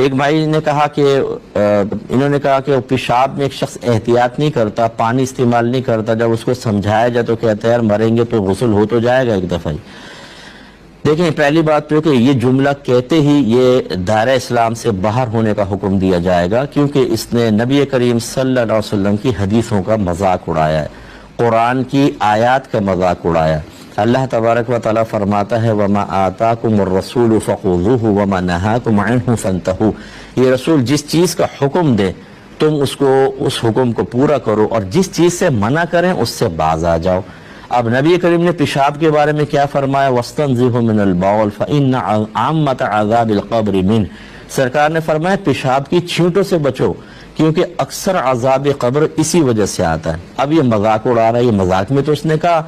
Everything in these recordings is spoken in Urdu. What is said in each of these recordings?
ایک بھائی نے کہا کہ انہوں نے کہا کہ پیشاب میں ایک شخص احتیاط نہیں کرتا، پانی استعمال نہیں کرتا، جب اس کو سمجھایا جائے تو کہتا ہے یار مریں گے تو غسل ہو تو جائے گا ایک دفعہ ہی۔ دیکھیں پہلی بات تو کہ یہ جملہ کہتے ہی یہ دائرہ اسلام سے باہر ہونے کا حکم دیا جائے گا، کیونکہ اس نے نبی کریم صلی اللہ علیہ وسلم کی حدیثوں کا مذاق اڑایا ہے، قرآن کی آیات کا مذاق اڑایا ہے۔ اللہ تبارک و تعالیٰ فرماتا ہے وَمَا آتَاكُمُ الرَّسُولُ فَخُذُوهُ وَمَا نَهَاكُمْ عَنْهُ فَانْتَهُوا، یہ رسول جس چیز کا حکم دے تم اس حکم کو پورا کرو، اور جس چیز سے منع کریں اس سے باز آ جاؤ۔ اب نبی کریم نے پیشاب کے بارے میں کیا فرمایا؟ وَاسْتَنزِهُ مِنَ الْبَوْلِ فَإِنَّ عَامَّةَ عَذَابِ الْقَبْرِ مِنْهُ، سرکار نے فرمایا پیشاب کی چھینٹوں سے بچو، کیونکہ اکثر عذاب قبر اسی وجہ سے آتا ہے۔ اب یہ مذاق اڑا رہا ہے، یہ مذاق میں تو اس نے کہا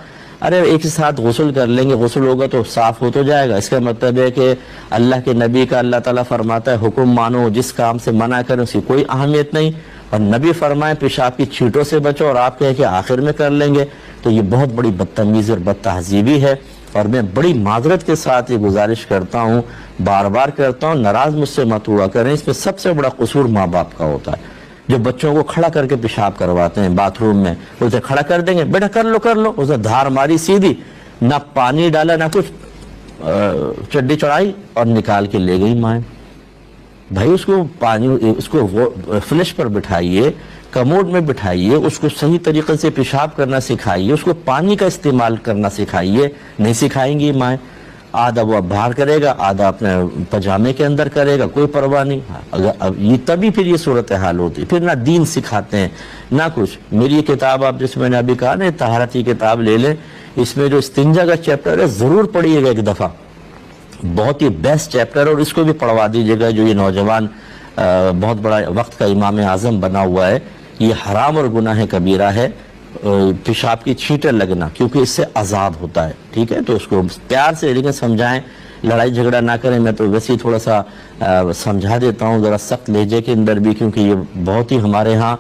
ارے ایک ساتھ غسل کر لیں گے، غسل ہوگا تو صاف ہو تو جائے گا، اس کا مطلب ہے کہ اللہ کے نبی کا اللہ تعالیٰ فرماتا ہے حکم مانو، جس کام سے منع کریں اس کی کوئی اہمیت نہیں، اور نبی فرمائے پیشاب کی چھینٹوں سے بچو اور آپ کہیں کہ آخر میں کر لیں گے، تو یہ بہت بڑی بدتمیزی اور بد تہذیبی ہے۔ اور میں بڑی معذرت کے ساتھ یہ گزارش کرتا ہوں، بار بار کرتا ہوں، ناراض مجھ سے مت ہوا کریں، اس میں سب سے بڑا قصور ماں باپ کا ہوتا ہے جو بچوں کو کھڑا کر کے پیشاب کرواتے ہیں باتھ روم میں، اسے کھڑا کر دیں گے بیٹا کر لو، اسے دھار ماری سیدھی، نہ پانی ڈالا نہ کچھ، چڈی چڑھائی اور نکال کے لے گئی مائیں۔ بھائی اس کو فلش پر بٹھائیے، کموڈ میں بٹھائیے، اس کو صحیح طریقے سے پیشاب کرنا سکھائیے، اس کو پانی کا استعمال کرنا سکھائیے، نہیں سکھائیں گی مائیں۔ آدھا وہ باہر کرے گا، آدھا اپنے پجامے کے اندر کرے گا، کوئی پرواہ نہیں۔ یہ تبھی پھر یہ صورتحال ہوتی، پھر نہ دین سکھاتے ہیں نہ کچھ۔ میری یہ کتاب آپ جس میں نے ابھی کہا نا طہارت کی کتاب لے لیں، اس میں جو استنجا کا چیپٹر ہے ضرور پڑھیے گا ایک دفعہ، بہت ہی بیسٹ چیپٹر، اور اس کو بھی پڑھوا دیجیے گا جو یہ نوجوان بہت بڑا وقت کا امام اعظم بنا ہوا ہے۔ یہ حرام اور گناہ کبیرہ ہے پیشاب کی چھینٹیں لگنا، کیونکہ اس سے عذاب ہوتا ہے، ٹھیک ہے؟ تو اس کو پیار سے لیکن سمجھائیں، لڑائی جھگڑا نہ کریں۔ میں تو ویسے ہی تھوڑا سا سمجھا دیتا ہوں ذرا سخت لہجے کے اندر بھی، کیونکہ یہ بہت ہی ہمارے ہاں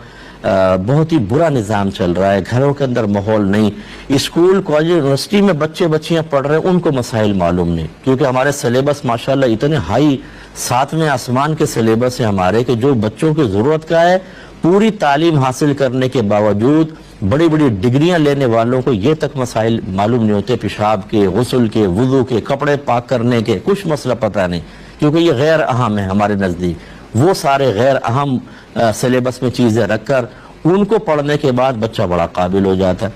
بہت ہی برا نظام چل رہا ہے، گھروں کے اندر ماحول نہیں، اسکول کالج یونیورسٹی میں بچیاں پڑھ رہے ہیں ان کو مسائل معلوم نہیں، کیونکہ ہمارے سلیبس ماشاءاللہ اتنے ہائی 7ویں آسمان کے سلیبس ہیں ہمارے کہ جو بچوں کی ضرورت کا ہے، پوری تعلیم حاصل کرنے کے باوجود بڑی بڑی ڈگریاں لینے والوں کو یہ تک مسائل معلوم نہیں ہوتے، پیشاب کے، غسل کے، وضو کے، کپڑے پاک کرنے کے، کچھ مسئلہ پتہ نہیں، کیونکہ یہ غیر اہم ہے ہمارے نزدیک۔ وہ سارے غیر اہم سلیبس میں چیزیں رکھ کر ان کو پڑھنے کے بعد بچہ بڑا قابل ہو جاتا ہے،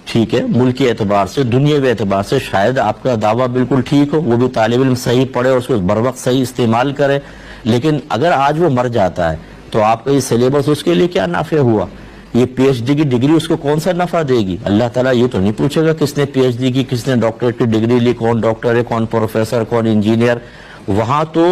ٹھیک ہے؟ ملکی اعتبار سے، دنیاوی اعتبار سے شاید آپ کا دعویٰ بالکل ٹھیک ہو، وہ بھی طالب علم صحیح پڑھے اور اس کو بر وقت صحیح استعمال کرے، لیکن اگر آج وہ مر جاتا ہے تو آپ کا یہ سلیبس اس کے لیے کیا نافع ہوا؟ یہ پی ایچ ڈی کی ڈگری اس کو کون سا نفع دے گی؟ اللہ تعالیٰ یہ تو نہیں پوچھے گا کس نے پی ایچ ڈی کی، کس نے ڈاکٹریٹ کی ڈگری لی، کون ڈاکٹر ہے، کون پروفیسر، کون انجینئر۔ وہاں تو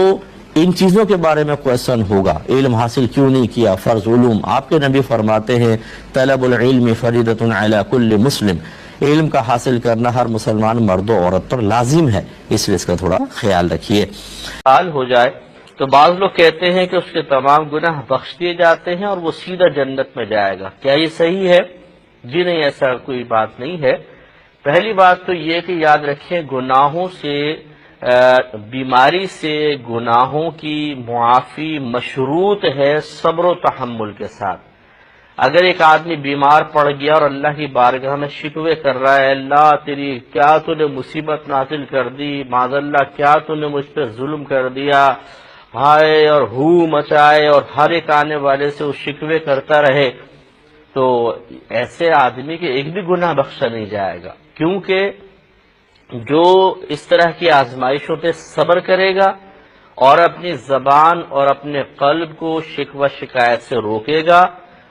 ان چیزوں کے بارے میں کویسچن ہوگا، علم حاصل کیوں نہیں کیا، فرض علوم۔ آپ کے نبی فرماتے ہیں طلب العلم فریضۃ علی کل مسلم، علم کا حاصل کرنا ہر مسلمان مرد و عورت پر لازم ہے، اس لیے اس کا تھوڑا خیال رکھیے۔ حال ہو جائے تو بعض لوگ کہتے ہیں کہ اس کے تمام گناہ بخش دیے جاتے ہیں اور وہ سیدھا جنت میں جائے گا، کیا یہ صحیح ہے؟ جی نہیں، ایسا کوئی بات نہیں ہے۔ پہلی بات تو یہ کہ یاد رکھیں گناہوں سے، بیماری سے گناہوں کی معافی مشروط ہے صبر و تحمل کے ساتھ۔ اگر ایک آدمی بیمار پڑ گیا اور اللہ کی بارگاہ میں شکوے کر رہا ہے، اللہ تیری کیا تو نے مصیبت نازل کر دی، معاذ اللہ کیا تو نے مجھ پہ ظلم کر دیا، ہائے، اور ہو مچائے اور ہر ایک آنے والے سے وہ شکوے کرتا رہے، تو ایسے آدمی کے ایک بھی گناہ بخشا نہیں جائے گا، کیونکہ جو اس طرح کی آزمائشوں پہ صبر کرے گا اور اپنی زبان اور اپنے قلب کو شکوہ شکایت سے روکے گا،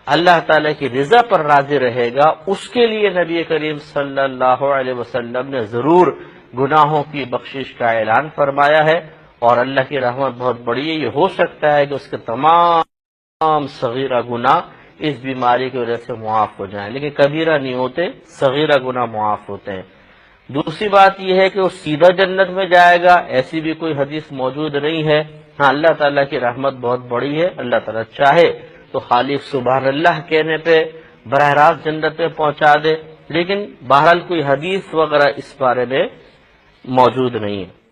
اللہ تعالیٰ کی رضا پر راضی رہے گا، اس کے لیے نبی کریم صلی اللہ علیہ وسلم نے ضرور گناہوں کی بخشش کا اعلان فرمایا ہے، اور اللہ کی رحمت بہت بڑی ہے۔ یہ ہو سکتا ہے کہ اس کے تمام صغیرہ گناہ اس بیماری کی وجہ سے معاف ہو جائیں، لیکن کبیرہ نہیں ہوتے، صغیرہ گناہ معاف ہوتے ہیں۔ دوسری بات یہ ہے کہ وہ سیدھا جنت میں جائے گا، ایسی بھی کوئی حدیث موجود نہیں ہے۔ ہاں اللہ تعالیٰ کی رحمت بہت بڑی ہے، اللہ تعالیٰ چاہے تو خالق سبحان اللہ کہنے پہ براہ راست جنت میں پہنچا دے، لیکن بہرحال کوئی حدیث وغیرہ اس بارے میں موجود نہیں ہے۔